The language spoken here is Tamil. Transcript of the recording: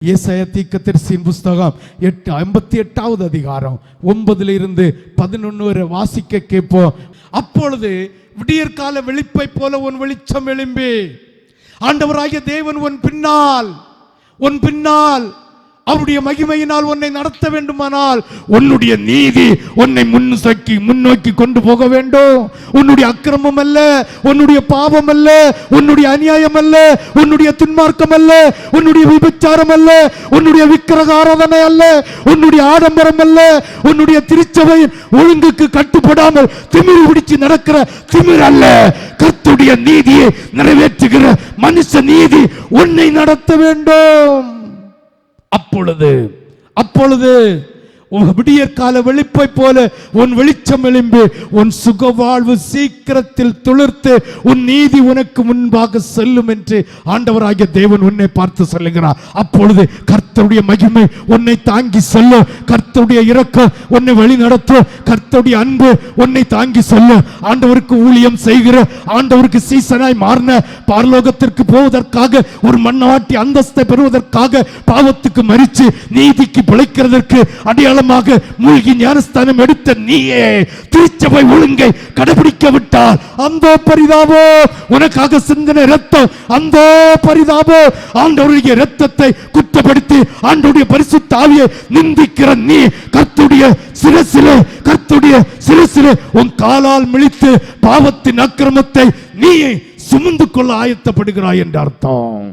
ஏசாயா தீர்க்கதரிசியின் புஸ்தகம் 58வது அதிகாரம் 9 to 11 வரை வாசிக்க கேட்போம். அப்பொழுது விடியற்கால வெளிப்பை போல உன் வெளிச்சம் எழும்பி ஆண்டவராகிய தேவன் உன் பின்னால் அவருடைய மகிமையினால் உன்னை நடத்த வேண்டுமானால் உன்னுடைய நீதி உன்னை முன்னோக்கி கொண்டு போக வேண்டும். உன்னுடைய அக்கிரமம் அல்ல, உன்னுடைய பாவம் அல்ல, உன்னுடைய அநியாயம் அல்ல, உன்னுடைய துன்மார்க்கம் அல்ல, உன்னுடைய விபச்சாரம் அல்ல, உன்னுடைய விக்கிரக ஆராதனை அல்ல, உன்னுடைய ஆடம்பரம் அல்ல, உன்னுடைய திருச்சபையின் ஒழுங்குக்கு கட்டுப்படாமல் திமிர் பிடிச்சு நடக்கிற திமிர் அல்ல. கர்த்தருடைய நீதியை நிறைவேற்றுகிற மனுஷ நீதி உன்னை நடத்த வேண்டும். அப்பொழுது விடியற்கால வெளிப்பை போல உன் வெளிச்சம் எழும்பி உன் சுக வாழ்வு சீக்கிரத்தில் துளிர்த்து உன் நீதி உனக்கு முன்பாக செல்லும் என்று ஆண்டவராகிய தேவன் உன்னை பார்த்து சொல்லுகிறார். அப்பொழுது கர்த்தருடைய மகிமை உன்னை தாங்கி செல்லும், கர்த்தருடைய இரக்கம் உன்னை வழி நடத்தும், கர்த்தருடைய அன்பு உன்னை தாங்கி செல்லும். ஆண்டவருக்கு ஊழியம் செய்கிற, ஆண்டவருக்கு சீசனாய் மாறின, பரலோகத்திற்கு போவதற்காக ஒரு மண்ணாட்டி அந்தஸ்தை பெறுவதற்காக பாவத்துக்கு மரித்து நீதிக்கு பிழைக்கிறதற்கு அடையாள மூழ்கி ஞானஸ்தானம் எடுத்த நீயே திருச்சபை ஒழுங்கை கடைபிடிக்க விட்டால் அந்த பரிதாபோ, உனக்காக சிந்தின இரத்தம் அந்த பரிதாபோ. ஆண்டவருடைய இரத்தத்தை குற்றப்படுத்தி ஆண்டவருடைய பரிசுத்த ஆவியை நிந்திக்கிற நீ கர்த்தருடைய சிரசிலே உன் காலால் மிளித்து பாவத்தின் அக்கிரமத்தை நீ சுமந்து கொள்ள ஆயத்தப்படுகிறாய் என்ற அர்த்தம்.